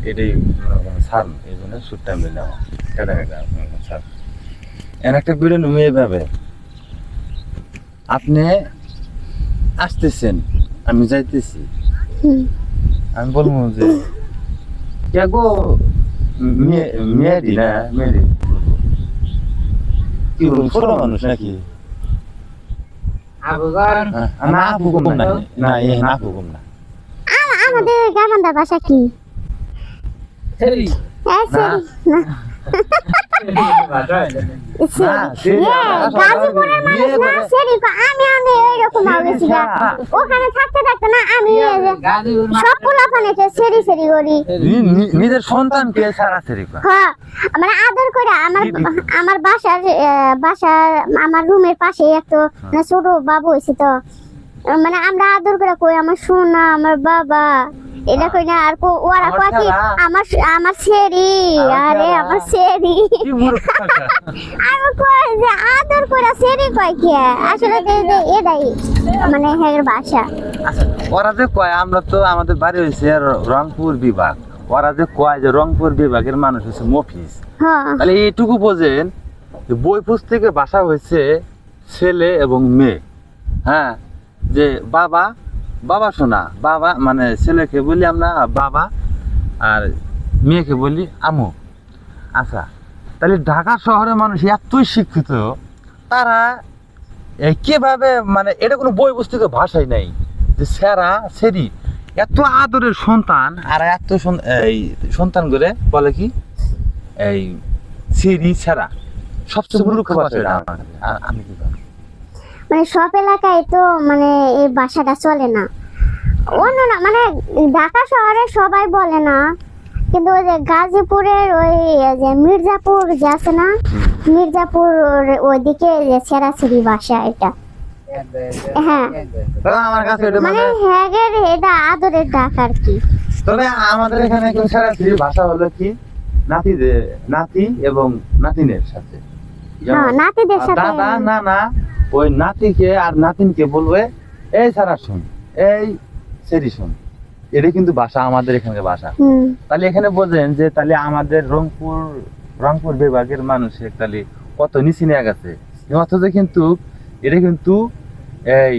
এটাই স্যার এই জন্য শুট টাইম নেওয়া কেটে স্যার এর একটা ভিডিও নেমে এভাবে আপনি আসতেছেন আমি যাইতেছি আমি বলবো যে কে গো মেয়েরি না মেয়েরি কি বলবো ছোট মানুষ নাকি না হুকুম না না এ না হুকুম না আমাদের গামান্দার ভাষা কি গাজীপুরের মানুষ না সেরি আমি এরকম গেছি ওখানে থাকতে থাকতে না আমি সব পোলাপানে সেরি সেরি করি নিজের সন্তানকে সারাসারি করে হ্যাঁ মানে আদর করে আমার বাসার আমার রুমের পাশে একটা ছোট বাবু হয়েছে তো মানে আমরা আদর করে কই আমার সোনা আমার বাবা এটা কই না আর ওরা কয় কি আমার সেরি আরে আমার সেরি আমি কই যে আদর করে সেরি কয় কি আসলে এটাই মানে হেগের ভাষা ওরা যে কয় আমরা তো আমাদের বাড়ি হয়েছে রংপুর বিভাগ ওরা যে কয় যে রংপুর বিভাগের মানুষ হচ্ছে মফিজ তাহলে এইটুকু বোঝেন বই পুস্তকের ভাষা হয়েছে ছেলে এবং মেয়ে হ্যাঁ যে বাবা বাবা শোনা বাবা মানে ছেলেকে বলি আমরা বাবা আর মেয়েকে বলি আমু আচ্ছা তাহলে ঢাকা শহরের মানুষ এতই শিক্ষিত তারা কিভাবে মানে এটা কোনো বই পুস্তকের ভাষাই নাই যে সেরা সেরি এত আদরের সন্তান আর এত এই সন্তান করে বলে কি এই সেরি সেরা সবচেয়ে মূর্খ ভাষা আমি কি মানে সব এলাকায় তো মানে এই ভাষাটা চলে না অন্য না মানে ঢাকা শহরে সবাই বলে না কিন্তু ওই যে গাজীপুরের ওই যে মির্জাপুর যে আছে না মির্জাপুর ওইদিকে যে সেরাসিরি ভাষা এটা হ্যাঁ আমার কাছে মানে হ্যাগের এটা আদরের ডাক আর কি তবে আমাদের এখানে সেরাসিরি ভাষা হলো কি নাতি এবং নাতিনের সাথে হ্যাঁ নাতিদের সাথে দাদা নানা ওই নাতিকে আর নাতিনকে বলবে এই সারা শোন এই সেরি শোন এটা কিন্তু ভাষা আমাদের এখানকার ভাষা তাহলে এখানে বোঝেন যে তাহলে আমাদের রংপুর বিভাগের মানুষের তাহলে কত নিচে নিয়ে গেছে অথচ কিন্তু এটা কিন্তু এই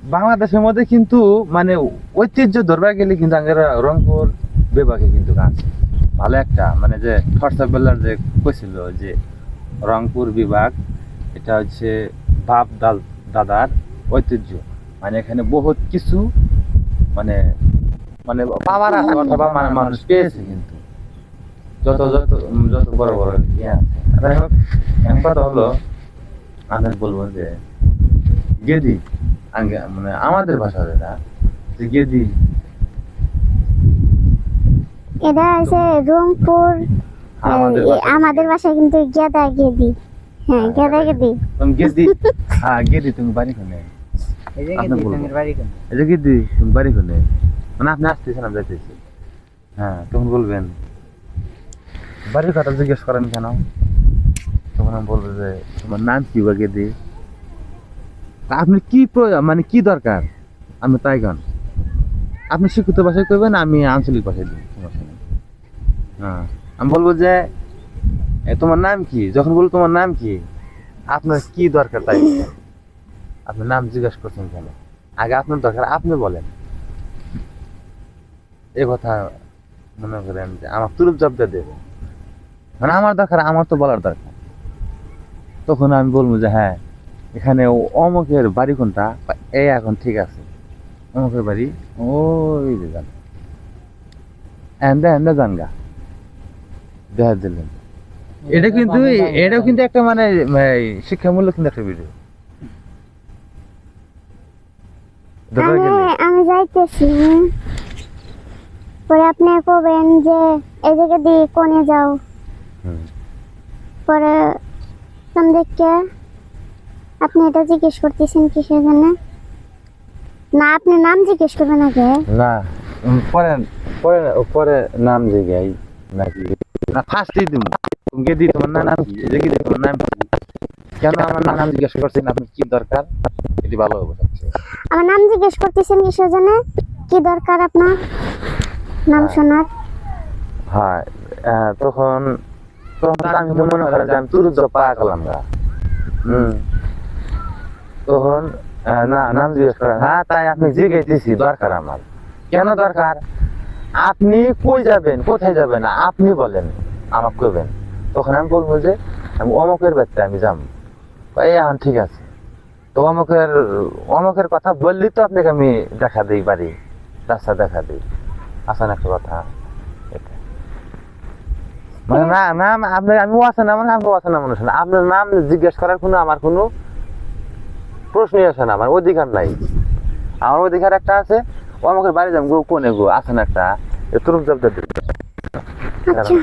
বাংলাদেশের মধ্যে কিন্তু মানে ঐতিহ্য ধরবার গেলে কিন্তু আমাদের রংপুর বিভাগে কিন্তু আছে ভালো একটা মানে যে হোয়াটসঅ্যাপ যে কইছিল যে রংপুর বিভাগ এটা হচ্ছে বাপ দাদার ঐতিহ্য মানে এখানে বহুত কিছু মানে মানে পাওয়ার আছে অথবা মানুষ পেয়েছে কিন্তু যত যত যত বড় বড় ইয়ে আছে কথা হলো আমি বলবো যে গেদি মানে আমাদের ভাষা যেটা যে গেদি এটা আছে রংপুর আমাদের ভাষায় কিন্তু গেদা গেদি হ্যাঁ গেদা গেদি তুমি গেদি হ্যাঁ গেদি তুমি বাড়ি কোনে এই যে গেদি তোমার বাড়ি কোনে এই যে গেদি তুমি বাড়ি কোনে মানে আপনি আসতেছেন আমি যাইতেছি হ্যাঁ তখন বলবেন বাড়ির কথা জিজ্ঞেস করেন কেন তখন আমি বলবো যে তোমার নাম কি বা গেদি আপনি কি মানে কি দরকার আমি তাই গান আপনি শিক্ষিত ভাষায় কইবেন আমি আঞ্চলিক ভাষায় দিই সমস্যা নেই হ্যাঁ আমি বলবো যে তোমার নাম কি যখন বলবো তোমার নাম কি আপনার কি দরকার তাই আপনার নাম জিজ্ঞাসা করছেন কেন আগে আপনার দরকার আপনি বলেন এই কথা মনে করেন যে আমার তুরুপ জবাবটা দেবে মানে আমার দরকার আমার তো বলার দরকার তখন আমি বলবো যে হ্যাঁ এখানে অমুকের বাড়ি কোনটা এই এখন ঠিক আছে অমুকের বাড়ি ওই যে যান এন্দা জানগা দেখা দিলেন এটাও কিন্তু একটা মানে শিক্ষামূলক কিন্তু একটা ভিডিও আমি যাইতেছি পরে আপনি কবেন যে এদিকে দিয়ে কোনে যাও পরে দেখে আপনি এটা জিজ্ঞেস করতেছেন কিসের জন্য না আপনি নাম জিজ্ঞেস করবেন আগে না পরে পরে পরে নাম জিজ্ঞাই নাকি না ফার্স্টই দিমু তুমি দি তোমার নাম কি দেখি তোমার নাম কেন আমার নাম জিজ্ঞেস করছেন আপনি কি দরকার এটি ভালো হবে আমার নাম জিজ্ঞেস করতেছেন কিসের জন্য কি দরকার আপনার নাম শোনার? হয় তখন তখন তো আমি তো মনে করেন যে আমি তুরুজ পাওয়া গেলাম না। তখন না নাম জিজ্ঞেস করেন, হ্যাঁ তাই আপনি জিজ্ঞেসেছি দরকার আমার। কেন দরকার? আপনি কই যাবেন, কোথায় যাবেন আপনি বলেন, আমাকে কইবেন। তখন আমি বলবো যে আমি অমুকের বাড়িতে আমি যাবো। এই এখন ঠিক আছে, তো অমুকের কথা বললি তো আপনাকে আমি দেখা দিই, বাড়ি রাস্তা দেখা দিই। আসেন একটা কথা, এটা মানে না নাম আপনি আমি আছে না মানে আমি আছে না মানুষ না, আপনার নাম জিজ্ঞেস করার কোনো আমার কোনো প্রশ্নই আসে না, আমার অধিকার নাই। আমার অধিকার একটা আছে, ও আমাকে বাড়ি যাম গো, কোনে গো আছেন একটা তুরুপ জব্দ দিবে। আচ্ছা